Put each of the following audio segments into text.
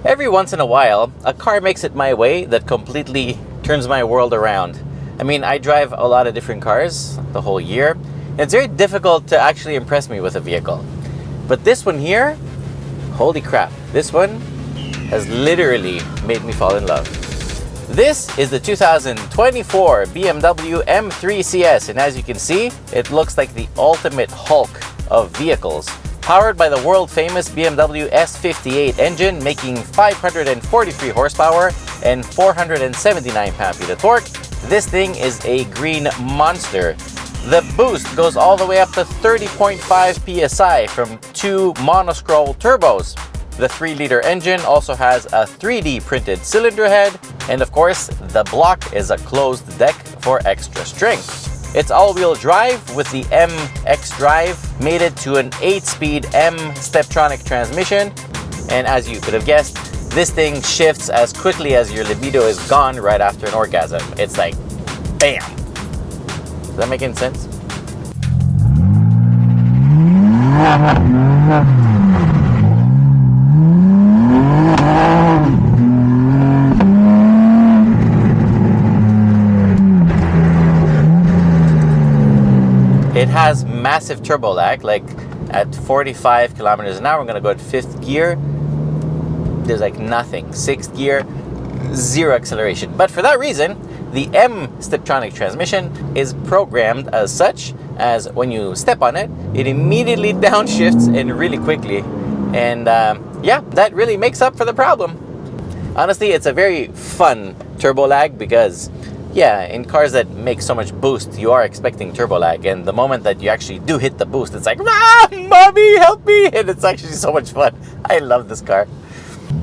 Every once in a while, a car makes it my way that completely turns my world around. I mean, I drive a lot of different cars the whole year, and it's very difficult to actually impress me with a vehicle. But this one here, holy crap, this one has literally made me fall in love. This is the 2024 BMW M3 CS, and as you can see, it looks like the ultimate Hulk of vehicles. Powered by the world-famous BMW S58 engine, making 543 horsepower and 479 pound-feet of torque, this thing is a green monster. The boost goes all the way up to 30.5 psi from two monoscroll turbos. The 3-liter engine also has a 3D printed cylinder head, and of course, the block is a closed deck for extra strength. It's all-wheel drive with the MX drive, mated to an 8-speed M Steptronic transmission, and as you could have guessed, this thing shifts as quickly as your libido is gone right after an orgasm. It's like, bam! Does that make any sense? It has massive turbo lag, like at 45 kilometers an hour. I'm gonna go at 5th gear. There's like nothing. 6th gear, zero acceleration. But for that reason, the M Steptronic transmission is programmed as such as when you step on it, it immediately downshifts and really quickly. And yeah, that really makes up for the problem. Honestly, it's a very fun turbo lag because yeah, in cars that make so much boost, you are expecting turbo lag, and the moment that you actually do hit the boost, it's like, ah, mommy, help me, and it's actually so much fun. I love this car.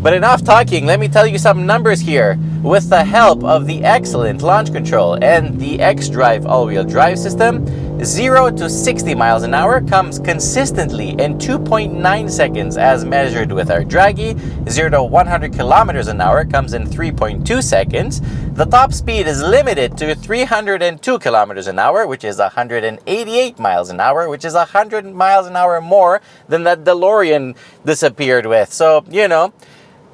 But enough talking, let me tell you some numbers here. With the help of the excellent launch control and the xDrive all-wheel drive system, 0 to 60 miles an hour comes consistently in 2.9 seconds as measured with our Dragy. 0 to 100 kilometers an hour comes in 3.2 seconds. The top speed is limited to 302 kilometers an hour, which is 188 miles an hour, which is 100 miles an hour more than that DeLorean disappeared with. So, you know,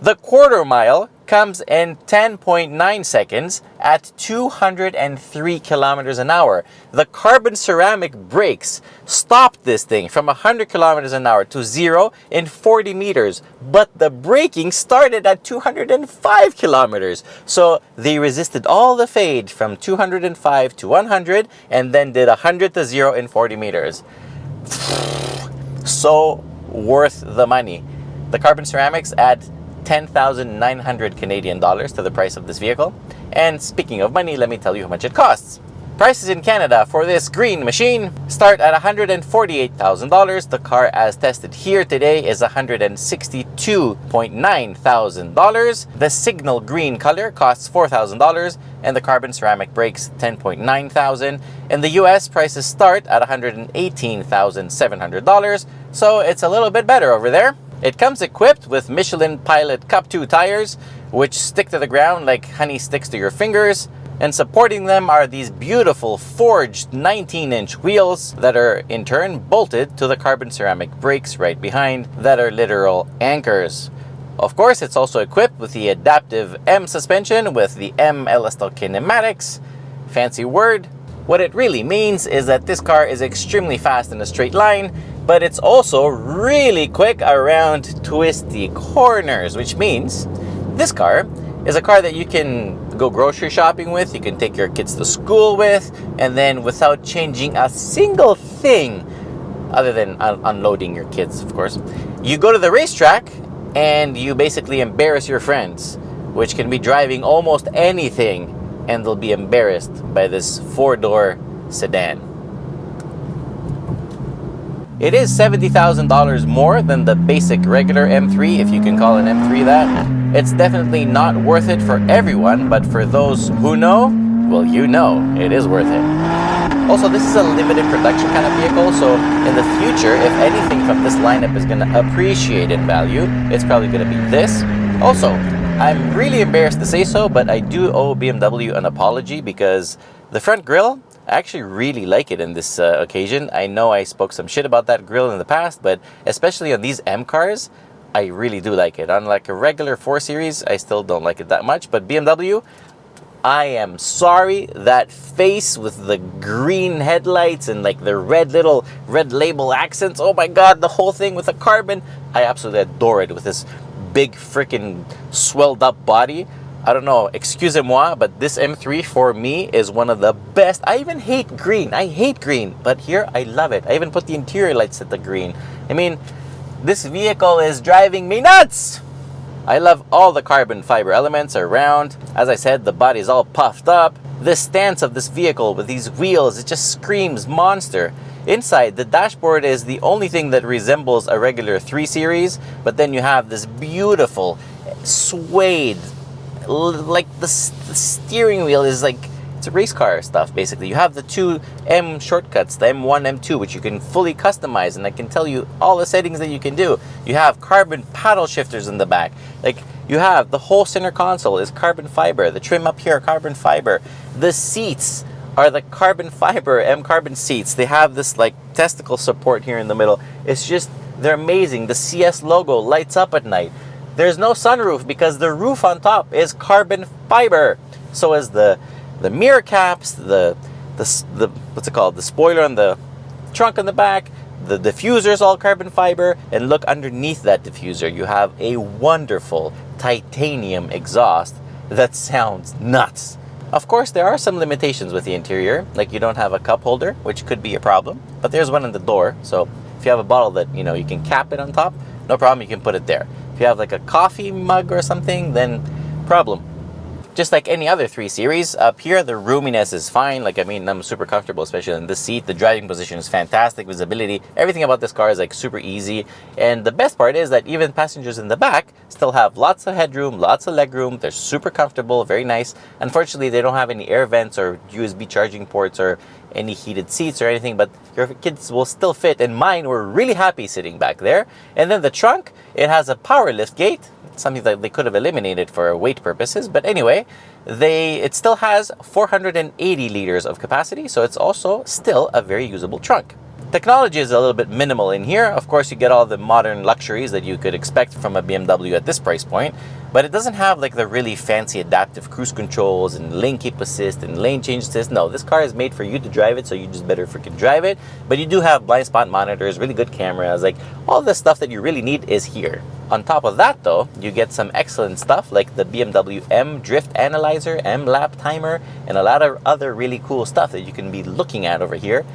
the quarter mile comes in 10.9 seconds at 203 kilometers an hour. The carbon ceramic brakes stopped this thing from 100 kilometers an hour to 0 in 40 meters, but the braking started at 205 kilometers. So they resisted all the fade from 205 to 100 and then did 100 to 0 in 40 meters. So worth the money. The carbon ceramics add 10,900 Canadian dollars to the price of this vehicle. And speaking of money, let me tell you how much it costs. Prices in Canada for this green machine start at $148,000. The car as tested here today is $162.9 thousand. The signal green color costs $4,000 and the carbon ceramic brakes $10.9 thousand. In the US, prices start at $118,700, so it's a little bit better over there. It comes equipped with Michelin Pilot Cup 2 tires, which stick to the ground like honey sticks to your fingers, and supporting them are these beautiful forged 19-inch wheels that are in turn bolted to the carbon ceramic brakes right behind that are literal anchors. Of course, it's also equipped with the adaptive M suspension with the M elastokinematics. Fancy word. What it really means is that this car is extremely fast in a straight line, but it's also really quick around twisty corners, which means this car is a car that you can go grocery shopping with, you can take your kids to school with, and then without changing a single thing, other than unloading your kids, of course, you go to the racetrack and you basically embarrass your friends, which can be driving almost anything, and they'll be embarrassed by this 4-door sedan. It is $70,000 more than the basic regular M3, if you can call an M3 that. It's definitely not worth it for everyone, but for those who know, well, you know, it is worth it. Also, this is a limited production kind of vehicle, so in the future, if anything from this lineup is going to appreciate in value, it's probably going to be this. Also, I'm really embarrassed to say so, but I do owe BMW an apology because the front grille, I actually really like it in this occasion. I know I spoke some shit about that grille in the past, but especially on these M cars, I really do like it. Unlike a regular 4 Series, I still don't like it that much. But BMW, I am sorry, that face with the green headlights and like the red little red label accents, oh my god, the whole thing with the carbon, I absolutely adore it with this big freaking swelled up body. I don't know, excusez-moi, but this M3 for me is one of the best. I even hate green. I hate green, but here I love it. I even put the interior lights at the green. I mean, this vehicle is driving me nuts. I love all the carbon fiber elements around. As I said, the body is all puffed up. The stance of this vehicle with these wheels, it just screams monster. Inside, the dashboard is the only thing that resembles a regular 3 Series, but then you have this beautiful suede, like the steering wheel is like, it's a race car stuff basically. You have the 2 M shortcuts, the M1, M2, which you can fully customize, and I can tell you all the settings that you can do. You have carbon paddle shifters in the back. Like, you have the whole center console is carbon fiber. The trim up here, carbon fiber. The seats are the carbon fiber M carbon seats. They have this like testicle support here in the middle. It's just, they're amazing. The CS logo lights up at night. There's no sunroof because the roof on top is carbon fiber. So is the mirror caps, the what's it called? The spoiler on the trunk on the back. The diffuser's all carbon fiber, and look underneath that diffuser. You have a wonderful titanium exhaust that sounds nuts. Of course, there are some limitations with the interior, like you don't have a cup holder, which could be a problem, but there's one in the door. So if you have a bottle that, you know, you can cap it on top, no problem, you can put it there. If you have like a coffee mug or something, then problem. Just like any other 3 Series, up here the roominess is fine. Like, I mean, I'm super comfortable, especially in this seat. The driving position is fantastic, visibility, everything about this car is like super easy. And the best part is that even passengers in the back still have lots of headroom, lots of legroom. They're super comfortable, very nice. Unfortunately, they don't have any air vents or USB charging ports or any heated seats or anything, but your kids will still fit, and mine were really happy sitting back there. And then the trunk, it has a power lift gate, something that they could have eliminated for weight purposes, but anyway, it still has 480 liters of capacity, so it's also still a very usable trunk. Technology is a little bit minimal in here. Of course, you get all the modern luxuries that you could expect from a BMW at this price point, but it doesn't have like the really fancy adaptive cruise controls and lane keep assist and lane change assist. No, this car is made for you to drive it, so you just better freaking drive it. But you do have blind spot monitors, really good cameras, like all the stuff that you really need is here. On top of that though, you get some excellent stuff like the BMW M Drift Analyzer, M Lap Timer, and a lot of other really cool stuff that you can be looking at over here,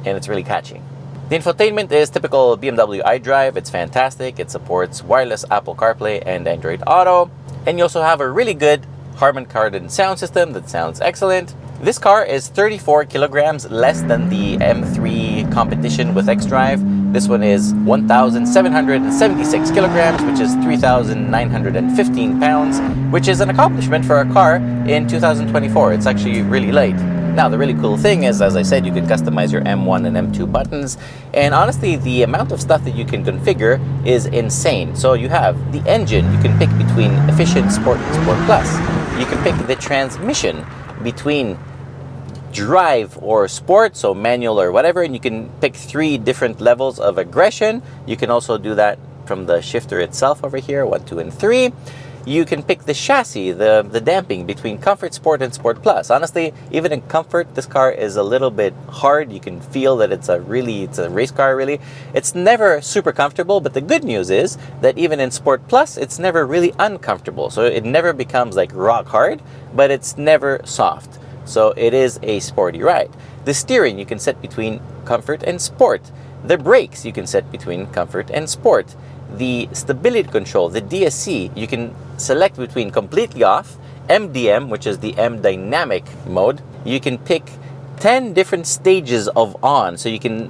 and it's really catchy. The infotainment is typical BMW iDrive. It's fantastic. It supports wireless Apple CarPlay and Android Auto. And you also have a really good Harman Kardon sound system that sounds excellent. This car is 34 kilograms less than the M3 competition with xDrive. This one is 1,776 kilograms, which is 3,915 pounds, which is an accomplishment for a car in 2024. It's actually really light. Now, the really cool thing is, as I said, you can customize your M1 and M2 buttons, and honestly, the amount of stuff that you can configure is insane. So you have the engine, you can pick between Efficient, Sport, and Sport Plus. You can pick the transmission between Drive or Sport, so manual or whatever, and you can pick 3 different levels of aggression. You can also do that from the shifter itself over here, 1, 2, and 3. You can pick the chassis, the damping between Comfort, Sport, and Sport Plus. Honestly, even in Comfort, this car is a little bit hard. You can feel that it's a race car, really. It's never super comfortable, but the good news is that even in Sport Plus, it's never really uncomfortable. So it never becomes like rock hard, but it's never soft. So it is a sporty ride. The steering, you can set between Comfort and Sport. The brakes, you can set between Comfort and Sport. The stability control, the DSC, you can select between completely off, MDM, which is the M dynamic mode. You can pick 10 different stages of on, so you can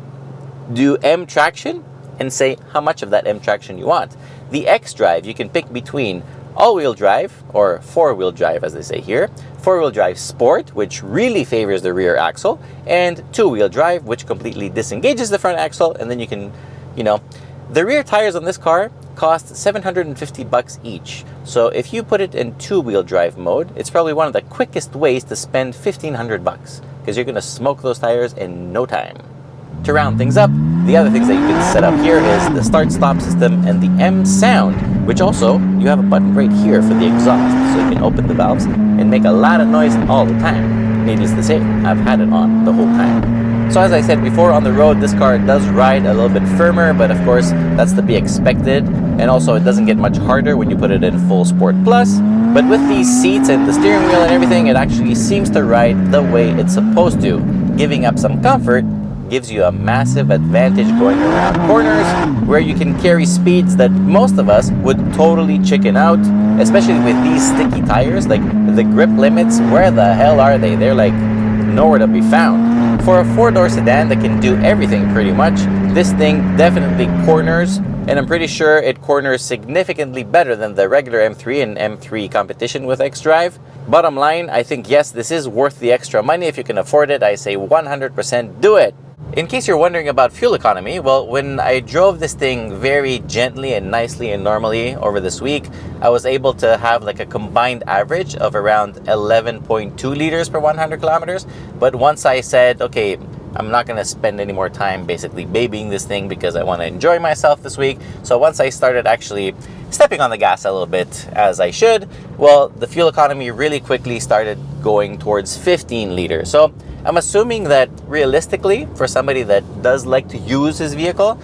do M traction and say how much of that M traction you want. The X drive, you can pick between all-wheel drive, or four-wheel drive as they say here, four-wheel drive sport, which really favors the rear axle, and two-wheel drive, which completely disengages the front axle, and then you can, the rear tires on this car cost $750 each. So if you put it in two-wheel drive mode, it's probably one of the quickest ways to spend $1,500 because you're going to smoke those tires in no time. To round things up, the other things that you can set up here is the start-stop system and the M sound, which also, you have a button right here for the exhaust, so you can open the valves and make a lot of noise all the time. Needless to say, I've had it on the whole time. So as I said before, on the road, this car does ride a little bit firmer, but of course, that's to be expected. And also, it doesn't get much harder when you put it in full Sport Plus. But with these seats and the steering wheel and everything, it actually seems to ride the way it's supposed to. Giving up some comfort gives you a massive advantage going around corners where you can carry speeds that most of us would totally chicken out, especially with these sticky tires. Like the grip limits, where the hell are they? They're like nowhere to be found. For a four-door sedan that can do everything pretty much, this thing definitely corners, and I'm pretty sure it corners significantly better than the regular M3 and M3 competition with xDrive. Bottom line, I think yes, this is worth the extra money. If you can afford it, I say 100% do it. In case you're wondering about fuel economy, well, when I drove this thing very gently and nicely and normally over this week, I was able to have like a combined average of around 11.2 liters per 100 kilometers. But once I said, okay, I'm not going to spend any more time basically babying this thing because I want to enjoy myself this week. So once I started actually stepping on the gas a little bit as I should, well, the fuel economy really quickly started going towards 15 liters. So I'm assuming that realistically, for somebody that does like to use his vehicle,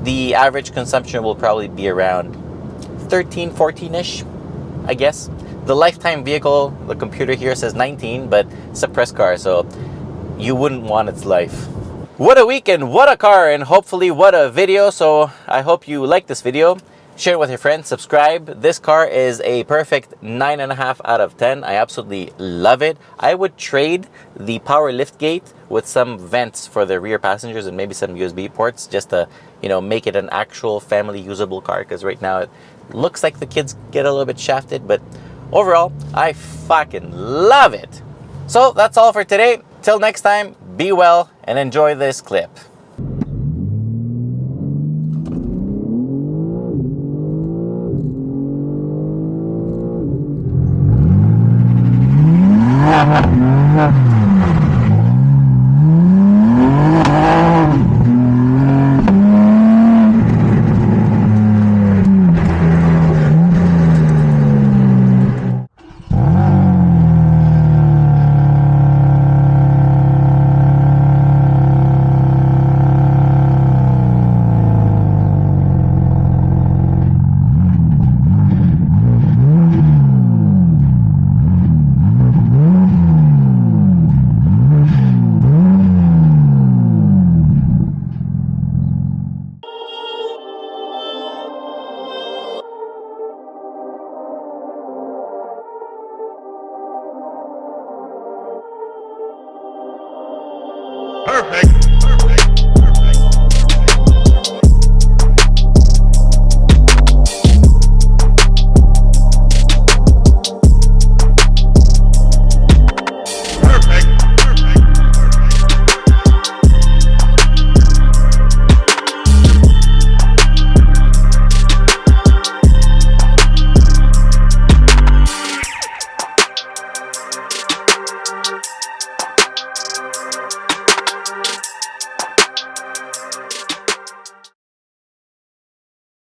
the average consumption will probably be around 13, 14-ish, I guess. The lifetime vehicle, the computer here says 19, but it's a press car, so you wouldn't want its life. What a week and what a car, and hopefully what a video. So I hope you like this video. Share it with your friends, subscribe. This car is a perfect 9.5 out of 10. I absolutely love it. I would trade the power lift gate with some vents for the rear passengers and maybe some USB ports just to, make it an actual family usable car, because right now it looks like the kids get a little bit shafted, but overall, I fucking love it. So that's all for today. Till next time, be well and enjoy this clip.